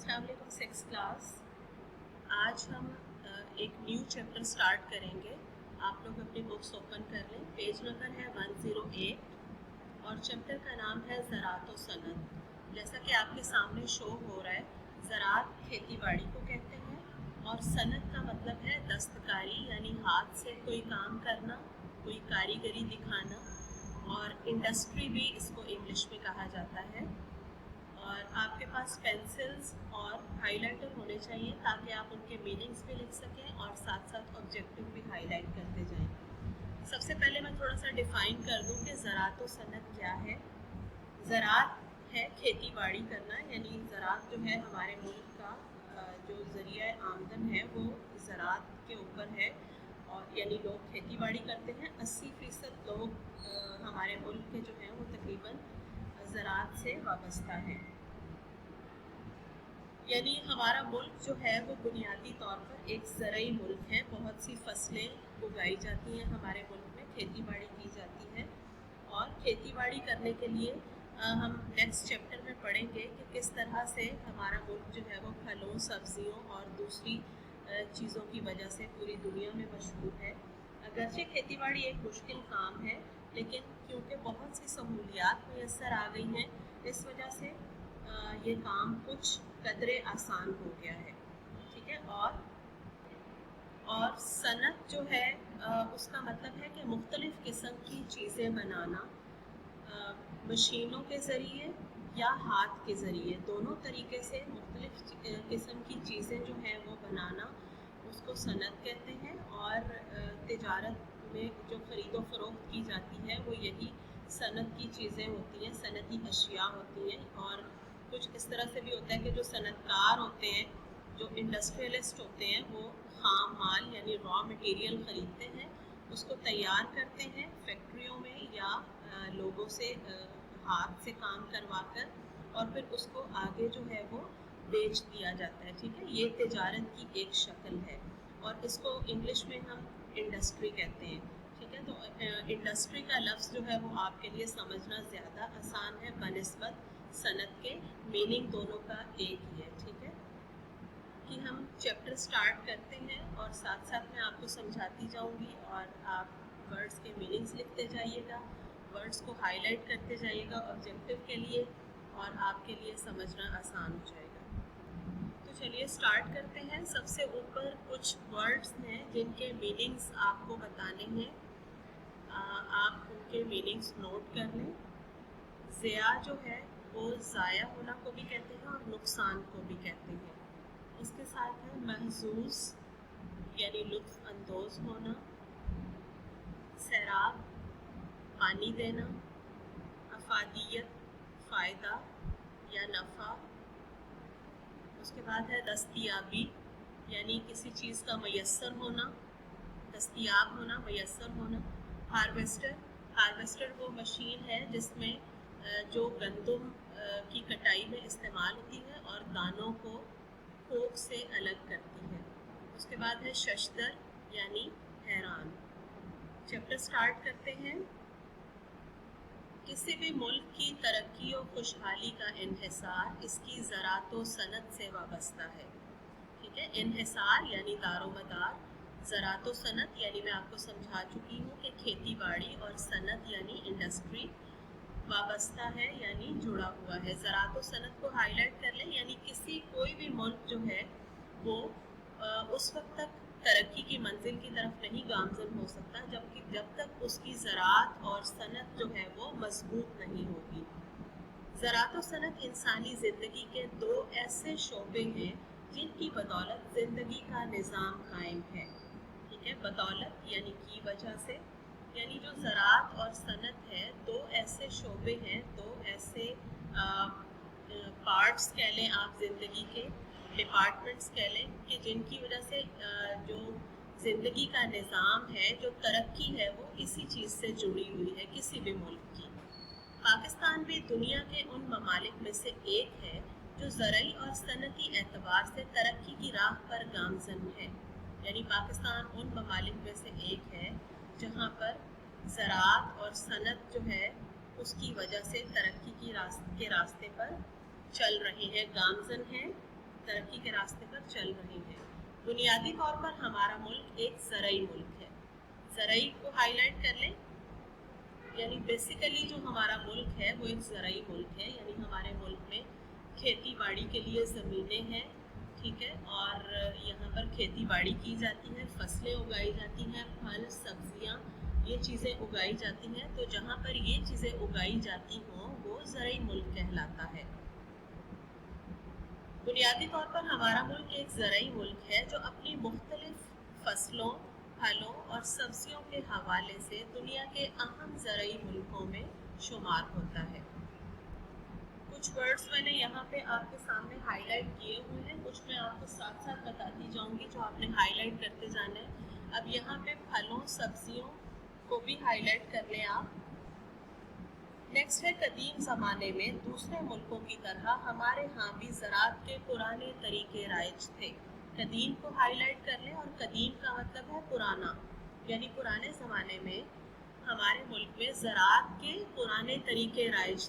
अस्सलाम वालेकुम six class. आज हम एक न्यू चैप्टर स्टार्ट करेंगे। आप लोग अपनी बुक्स ओपन कर लें। पेज नंबर है 108 और चैप्टर का नाम है ज़राअत व सनत। जैसा कि आपके सामने शो हो रहा है, ज़राअत खेती बाड़ी को कहते हैं और सनत का मतलब है दस्तकारी, यानी हाथ से कोई काम करना, कोई कारीगरी दिखाना, और इंडस्ट्री भी इसको इंग्लिश में कहा जाता है। और आपके पास पेंसिल्स और हाइलाइटर होने चाहिए ताकि आप उनके मीनिंग्स भी लिख सकें और साथ साथ ऑब्जेक्टिव भी हाईलाइट करते जाएं। सबसे पहले मैं थोड़ा सा डिफ़ाइन कर दूं कि ज़राअत व सनत क्या है। ज़राअत है खेती बाड़ी करना, यानी ज़राअत जो है हमारे मुल्क का जो ज़रिया आमदन है वो ज़राअत के ऊपर है, और यानी लोग खेती बाड़ी करते हैं। 80% लोग हमारे मुल्क के जो हैं वो तकरीबन ज़राअत से वाबस्ता हैं। यानी हमारा मुल्क जो है वो बुनियादी तौर पर एक ज़रई मुल्क है। बहुत सी फसलें उगाई जाती हैं हमारे मुल्क में, खेती बाड़ी की जाती है। और खेती बाड़ी करने के लिए हम नेक्स्ट चैप्टर में पढ़ेंगे कि किस तरह से हमारा मुल्क जो है वो फलों, सब्जियों और दूसरी चीज़ों की वजह से पूरी दुनिया में मशहूर है। अगरचे खेती बाड़ी एक मुश्किल काम है, लेकिन क्योंकि बहुत सी सहूलियात मैसर आ गई हैं, इस वजह से ये काम कुछ कदरे आसान हो गया है। ठीक है। और सनत जो है उसका मतलब है कि मुख्तलिफ़ किस्म की चीज़ें बनाना, मशीनों के ज़रिए या हाथ के ज़रिए, दोनों तरीके से मुख्तलिफ़ किस्म की चीज़ें जो हैं वो बनाना, उसको सनत कहते हैं। और तिजारत में जो ख़रीदो फ़रोख्त की जाती है वो यही सनत की चीज़ें होती हैं, सनती अशिया होती हैं। और कुछ इस तरह से भी होता है कि जो सनतकार होते हैं, जो इंडस्ट्रियलिस्ट होते हैं, वो खाम माल यानी रॉ मटेरियल ख़रीदते हैं, उसको तैयार करते हैं फैक्ट्रियों में या लोगों से हाथ से काम करवा कर, और फिर उसको आगे जो है वो बेच दिया जाता है। ठीक है, ये तिजारत की एक शक्ल है और इसको इंग्लिश में हम इंडस्ट्री कहते हैं। ठीक है, तो इंडस्ट्री का लफ्ज़ जो है वो आपके लिए समझना ज़्यादा आसान है बनिस्बत सनत के। मीनिंग दोनों का एक ही है। ठीक है, कि हम चैप्टर स्टार्ट करते हैं और साथ साथ मैं आपको समझाती जाऊंगी और आप वर्ड्स के मीनिंग्स लिखते जाइएगा, वर्ड्स को हाईलाइट करते जाइएगा ऑब्जेक्टिव के लिए, और आपके लिए समझना आसान हो जाएगा। तो चलिए स्टार्ट करते हैं। सबसे ऊपर कुछ वर्ड्स हैं जिनके मीनिंग्स आपको बताने हैं। आप उनके मीनिंग्स नोट कर लें। ज़िया जो है वो ज़ाया होना को भी कहते हैं और नुकसान को भी कहते हैं। इसके साथ है महसूस यानी लुत्फ़ अंदोज़ होना, सैराब पानी देना, अफादियत फ़ायदा या नफ़ा। उसके बाद है दस्तयाबी यानी किसी चीज़ का मैसर होना, दस्तयाब होना, मैसर होना। हार्वेस्टर वो मशीन है जिसमें जो गंदम की कटाई में इस्तेमाल होती है और दानों को खोक से अलग करती है। उसके बाद है शशदर यानी हैरान। चैप्टर स्टार्ट करते हैं। किसी भी मुल्क की तरक्की और खुशहाली का इन्हिसार इसकी ज़राअत व सनत से वाबस्ता है। ठीक है, इन्हिसार यानी दारोमदार, ज़राअत व सनत यानी मैं आपको समझा चुकी हूँ कि खेती बाड़ी, और सनत यानी इंडस्ट्री वाबस्ता है यानी जुड़ा हुआ है। ज़राअत व सनत को हाईलाइट कर लें, यानी कोई भी मुल्क जो है वो उस वक्त तक तरक्की की मंजिल की तरफ नहीं गामज़न हो सकता जब तक उसकी ज़राअत और सनत जो है वो मजबूत नहीं होगी। ज़राअत व सनत इंसानी ज़िंदगी के दो ऐसे शोबे हैं जिनकी बदौलत ज़िंदगी का निज़ाम कायम है। ठीक है, बदौलत यानी की वजह से, यानी जो ज़राअत और सनत है दो ऐसे शोबे हैं, दो ऐसे पार्ट्स कह लें आप, ज़िंदगी के डिपार्टमेंट्स कह लें, कि जिनकी वजह से जो ज़िंदगी का निज़ाम है, जो तरक्की है, वो इसी चीज़ से जुड़ी हुई है किसी भी मुल्क की। पाकिस्तान भी दुनिया के उन ममालिक में से एक है जो ज़रई और सनती एतबार से तरक्की की राह पर गामज़न है। यानी पाकिस्तान उन ममालिक में से एक है जहाँ पर ज़राअत और सनत जो है उसकी वजह से तरक्की के रास्ते पर चल रहे हैं, गामज़न हैं। तरक्की के रास्ते पर चल रही हैं। बुनियादी तौर पर हमारा मुल्क एक ज़रई मुल्क है। ज़रई को हाईलाइट कर लें, यानी बेसिकली जो हमारा मुल्क है वो एक ज़रई मुल्क है, यानी हमारे मुल्क में खेती बाड़ी के लिए ज़मीनें हैं, ठीक है, और यहाँ पर खेती बाड़ी की जाती है, फसलें उगाई जाती हैं, फल सब्जियाँ ये चीज़ें उगाई जाती हैं। तो जहाँ पर ये चीज़ें उगाई जाती हों वो ज़रई मुल्क कहलाता है। बुनियादी तौर पर हमारा मुल्क एक ज़रई मुल्क है जो अपनी मुख्तलिफ फसलों, फलों और सब्जियों के हवाले से दुनिया के अहम ज़रई मुल्कों में शुमार होता है। कुछ वर्ड्स मैंने यहाँ पे आपके सामने हाईलाइट किए हुए हैं, कुछ मैं आपको साथ साथ बताती जाऊँगी जो आपने हाईलाइट करते जाना है। अब यहाँ पे फलों सब्जियों को भी हाईलाइट कर लें आप। नेक्स्ट है, कदीम ज़माने में दूसरे मुल्कों की तरह हमारे यहाँ भी ज़राअत के पुराने तरीके राइज थे। कदीम को हाईलाइट कर लें, और कदीम का मतलब है पुराना, यानी पुराने ज़माने में हमारे मुल्क में ज़राअत के पुराने तरीके राइज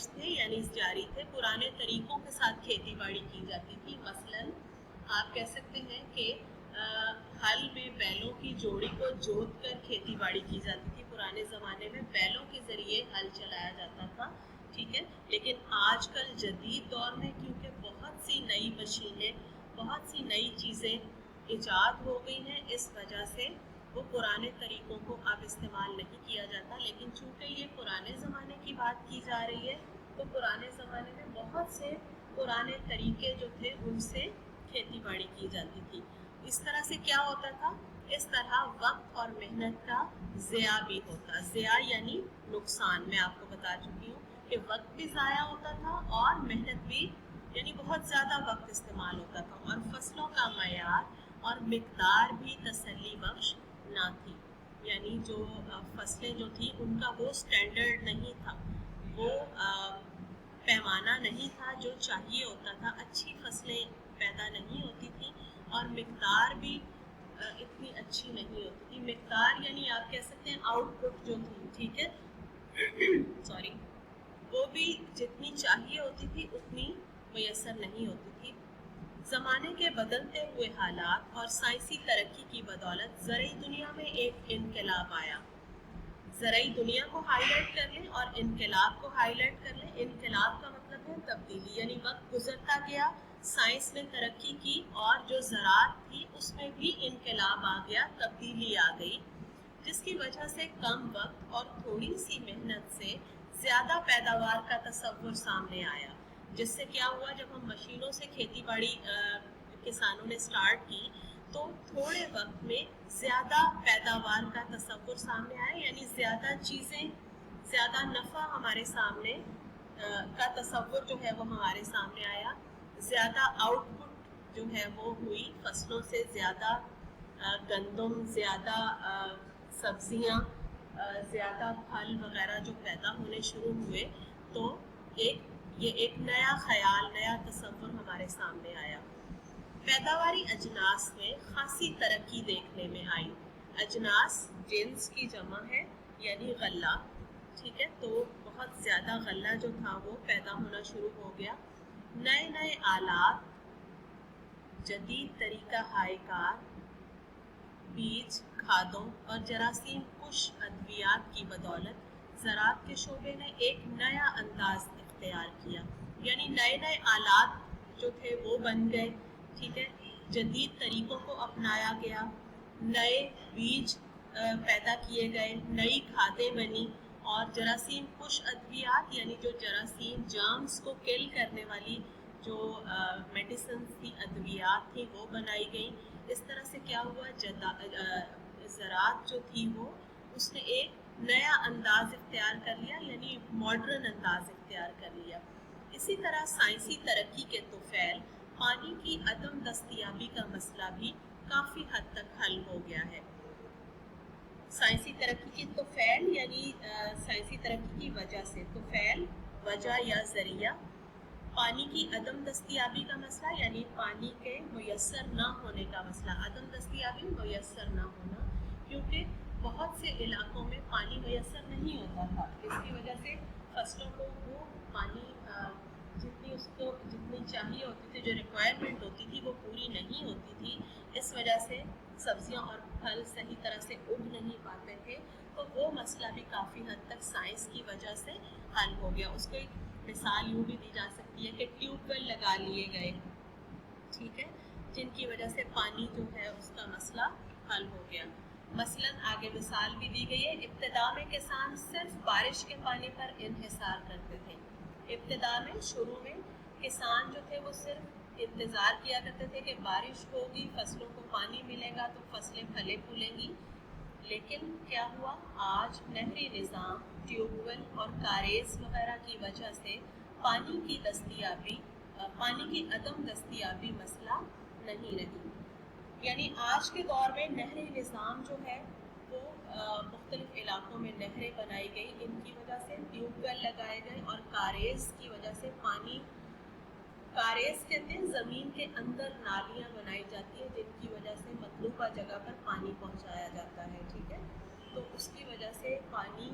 थे यानी जारी थे। पुराने तरीक़ों के साथ खेती बाड़ी की जाती थी। मसलन आप कह सकते हैं कि हल में बैलों की जोड़ी को जोत कर खेती बाड़ी की जाती थी। पुराने ज़माने में बैलों के ज़रिए हल चलाया जाता था, ठीक है। लेकिन आजकल जदीद दौर में क्योंकि बहुत सी नई मशीनें, बहुत सी नई चीज़ें ईजाद हो गई हैं, इस वजह से वो पुराने तरीक़ों को अब इस्तेमाल नहीं किया जाता। लेकिन चूँकि ये पुराने ज़माने की बात की जा रही है, तो पुराने ज़माने में बहुत से पुराने तरीके जो थे उनसे खेती बाड़ी की जाती थी। इस तरह से क्या होता था, इस तरह वक्त और मेहनत का ज़िया भी होता। ज़िया यानी नुकसान, मैं आपको बता चुकी हूँ कि वक्त भी ज़ाया होता था और मेहनत भी, यानी बहुत ज़्यादा वक्त इस्तेमाल होता था, और फसलों का मयार और मिकदार भी तसल्ली बख्श ना थी। यानी जो फसलें जो थी उनका वो स्टैंडर्ड नहीं था, वो पैमाना नहीं था जो चाहिए होता था। अच्छी फसलें पैदा नहीं होती थी और मिकदार भी इतनी अच्छी नहीं होती थी। मिकदार यानी आप कह सकते हैं आउटपुट जो थी, ठीक है सॉरी, वो भी जितनी चाहिए होती थी उतनी मैसर नहीं होती थी। ज़माने के बदलते हुए हालात और साइंसी तरक्की की बदौलत ज़रई दुनिया में एक इनकलाब आया। ज़रई दुनिया को हाईलाइट कर लें और इनकलाब को हाईलाइट कर लें। इनकलाब का मतलब है तब्दीली, यानी वक्त गुजरता गया, साइंस ने तरक्की की और जो ज़राअत थी उसमें भी इनकलाब आ गया, तब्दीली आ गई, जिसकी वजह से कम वक्त और थोड़ी सी मेहनत से ज़्यादा पैदावार का तसव्वुर सामने आया। जिससे क्या हुआ, जब हम मशीनों से खेती बाड़ी किसानों ने स्टार्ट की तो थोड़े वक्त में ज़्यादा पैदावार का तसव्वुर सामने आया, यानी ज़्यादा चीज़ें, ज़्यादा नफ़ा हमारे सामने का तसव्वुर जो है वो हमारे सामने आया। ज़्यादा आउटपुट जो है वो हुई, फसलों से ज़्यादा गंदम, ज़्यादा सब्जियां, ज़्यादा फल वगैरह जो पैदा होने शुरू हुए, तो ये एक नया ख्याल, नया तसव्वुर हमारे सामने आया। पैदावारी अजनास में खासी तरक्की देखने में आई। अजनास जिन्स की जमा है, यानी गल्ला, ठीक है। तो बहुत ज़्यादा गल्ला जो था वो पैदा होना शुरू हो गया। नए नए आलात, जदीद तरीका हायकार, बीज, खादों और जरासीम कुश अद्वियात की बदौलत ज़राअत के शोबे ने एक नया अंदाज इख्तियार किया, यानी नए नए आलात जो थे वो बन गए, ठीक है। जदीद तरीक़ों को अपनाया गया, नए बीज पैदा किए गए, नई खादें बनी और जरासीम कुश अद्वियात, यानी जो जरासीम जर्म्स को किल करने वाली जो मेडिसिन थी, अद्वियात थी, वो बनाई गई। इस तरह से क्या हुआ, ज़राअत जो थी वो उसने एक नया अंदाज इख्तियार कर लिया, यानी मॉडर्न अंदाज इख्तियार कर लिया। इसी तरह साइंसी तरक्की के तोफ़ैल पानी की अदम दस्तयाबी का मसला भी काफ़ी हद तक हल हो गया है। साइंसी तरक्की की तोफ़ैल यानी साइंसी तरक्की की वजह से, तोफ़ैल वजह या ज़रिया, पानी की अदम दस्तयाबी का मसला यानी पानी के मुयस्सर ना होने का मसला। अदम दस्तयाबी, मुयस्सर ना होना, क्योंकि बहुत से इलाकों में पानी मुयस्सर नहीं होता था, इसकी वजह से फसलों को वो पानी जितनी चाहिए होती थी, जो रिक्वायरमेंट होती थी वो पूरी नहीं होती थी। इस वजह से सब्जियां और फल सही तरह से उग नहीं पाते थे। तो वो मसला भी काफ़ी हद तक साइंस की वजह से हल हो गया। उसको एक मिसाल यूँ भी दी जा सकती है कि ट्यूबवेल लगा लिए गए, ठीक है, जिनकी वजह से पानी जो है उसका मसला हल हो गया। मसलन आगे मिसाल भी दी गई है, इब्तिदा में किसान सिर्फ बारिश के पानी पर इन्हिसार करते थे। इब्तिदा में, शुरू में किसान जो थे वो सिर्फ इंतज़ार किया करते थे कि बारिश होगी, फसलों को पानी मिलेगा तो फसलें फले फूलेंगी। लेकिन क्या हुआ, आज नहरी निज़ाम, ट्यूबवेल और कारेज वगैरह की वजह से पानी की दस्तयाबी, पानी की अदम दस्तयाबी मसला नहीं रही। यानी आज के दौर में नहरी निज़ाम जो है वो मुख्तलिफ़ इलाकों में नहरें बनाई गई, इनकी वजह से ट्यूबवेल लगाए गए और कारेज की वजह से पानी, कारेज कहते हैं ज़मीन के अंदर नालियाँ बनाई जाती है जिनकी वजह से मतलूबा जगह पर पानी पहुंचाया जाता है, ठीक है। तो उसकी वजह से पानी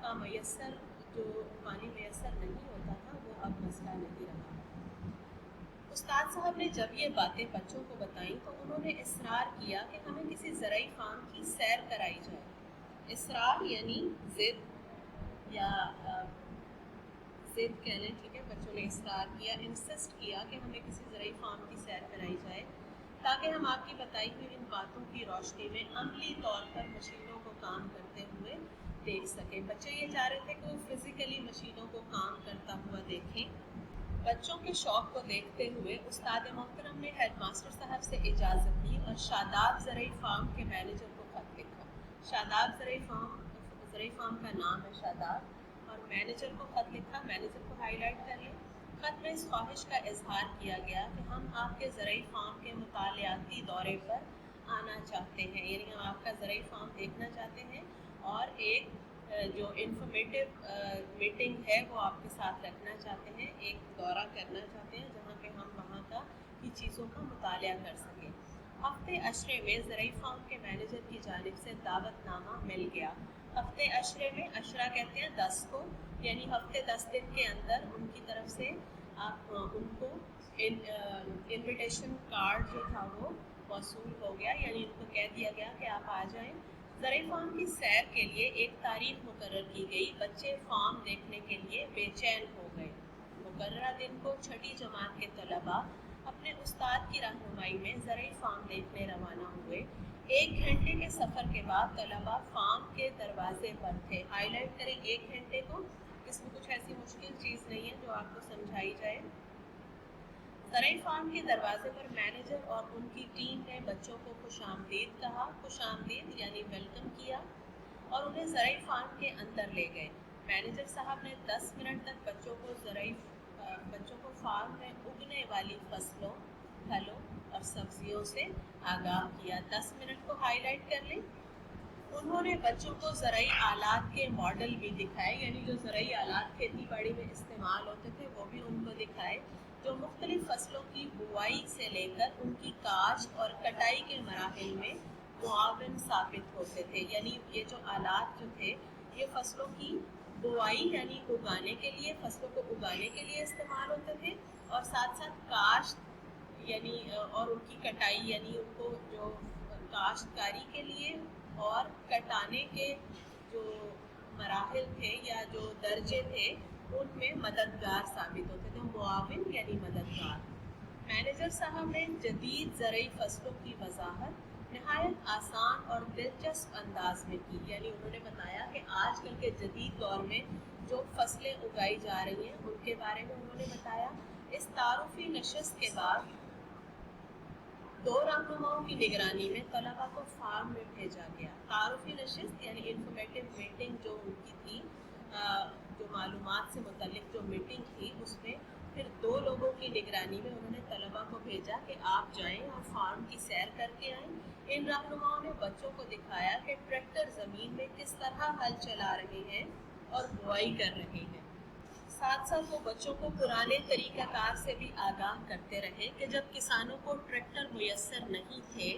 का मैसर, जो पानी मैसर नहीं होता था वो अब मसला नहीं रहा। उस्ताद साहब ने जब ये बातें बच्चों को बताई तो उन्होंने इसरार किया कि हमें किसी ज़राई फार्म की सैर कराई जाए। इसरार यानी ज़िद या ज़िद कह लें, ठीक है। बच्चों ने इसरार किया, इंसिस्ट किया कि हमें किसी ज़राई फार्म की सैर कराई जाए ताकि हम आपकी बताई हुई इन बातों की रोशनी में अमली तौर पर मशीनों को काम करते हुए देख सकें। बच्चे ये चाह रहे थे कि वो फिज़िकली मशीनों को काम करता हुआ देखें। बच्चों के शौक़ को देखते हुए उस्ताद मोहतरम ने हेडमास्टर साहब से इजाज़त ली और शादाब ज़राई फार्म के मैनेजर को ख़त लिखा। शादाब ज़राई फार्म का नाम है शादाब, और मैनेजर को ख़त लिखा। मैनेजर को हाईलाइट कर लें। ख़त में इस ख्वाहिश का इजहार किया गया कि हम आपके ज़राई फार्म के मुतालियाती दौरे पर आना चाहते हैं, यानी हम आपका ज़राई फार्म देखना चाहते हैं और एक जो इंफॉर्मेटिव मीटिंग है वो आपके साथ रखना चाहते हैं, एक दौरा करना चाहते हैं जहाँ पे हम वहाँ का की चीज़ों का मुतालिया कर सकें। हफ्ते अशरे में ज़राई फार्म के मैनेजर की जानिब से दावतनामा मिल गया। हफ्ते अशरे में, अशरा कहते हैं 10 को, यानी हफ्ते 10 दिन के अंदर उनकी तरफ से आप उनको इनविटेशन कार्ड जो था वो मौसूल हो गया, यानी उनको कह दिया गया कि आप आ जाएं। ज़राई फार्म की सैर के लिए एक तारीख मुकर्रर की गई। बच्चे फार्म देखने के लिए बेचैन हो गए। मुकर्ररा दिन को छठी जमात के तलबा अपने उस्ताद की रहनुमाई में ज़राई फार्म देखने रवाना हुए। 1 घंटे के सफ़र के बाद तलबा फार्म के दरवाजे पर थे। हाईलाइट करें 1 घंटे को, इसमें कुछ ऐसी मुश्किल चीज़ नहीं है जो आपको समझाई जाए। ज़राई फार्म के दरवाजे पर मैनेजर और उनकी टीम ने बच्चों को खुशामदीद कहा। खुशामदीद यानी वेलकम किया और उन्हें ज़राई फार्म के अंदर ले गए। मैनेजर साहब ने 10 मिनट तक बच्चों को फार्म में उगने वाली फसलों, फलों और सब्जियों से आगाह किया। 10 मिनट को हाईलाइट कर लें। उन्होंने बच्चों को ज़राई आलात के मॉडल भी दिखाए, यानी जो ज़राई आलात खेती बाड़ी में इस्तेमाल होते थे वो भी उनको दिखाए, जो मुख्तलिफ़ फसलों की बुआई से लेकर उनकी काश्त और कटाई के मराहिल में मुआविन साबित होते थे। यानी ये जो आलात जो थे ये फसलों की बुआई यानी उगाने के लिए, फसलों को उगाने के लिए इस्तेमाल होते थे, और साथ साथ काश्त यानी और उनकी कटाई यानी उनको जो काश्तकारी के लिए और कटाने के जो मराहिल थे या जो दर्जे थे उनमें मददगार साबित होते थे। मुआविन यानी मददगार। मैनेजर साहब ने जदीद ज़राई फसलों की वजाहत नहायत आसान और दिलचस्प अंदाज में की, यानी उन्होंने बताया कि आजकल के जदीद दौर में जो फसलें उगाई जा रही हैं उनके बारे में उन्होंने बताया। इस तारुफी नशस्त के बाद 2 रहनुमाओं की निगरानी में तलबा को फार्म में भेजा गया। तारुफी नशिस्त यानी इंफॉर्मेटिव मीटिंग जो उनकी थी, जो मालूमात से मुतल्लिक जो मीटिंग थी उसमें फिर 2 लोगों की निगरानी में उन्होंने तलबा को भेजा कि आप जाएं और फार्म की सैर करके आएं। इन रहनुमाओं ने बच्चों को दिखाया कि ट्रैक्टर ज़मीन में किस तरह हल चला रहे हैं और बुआई कर रहे हैं। साथ साथ वो बच्चों को पुराने तरीक़ाकार से भी आगाह करते रहे कि जब किसानों को ट्रैक्टर मुयस्सर नहीं थे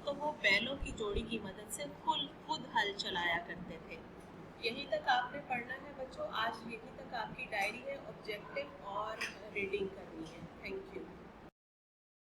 तो वो बैलों की जोड़ी की मदद से खुद हल चलाया करते थे। یہیں تک آپ نے پڑھنا ہے بچوں، آج یہیں تک آپ کی ڈائری ہے، آبجیکٹو اور ریڈنگ کرنی ہے. Thank you.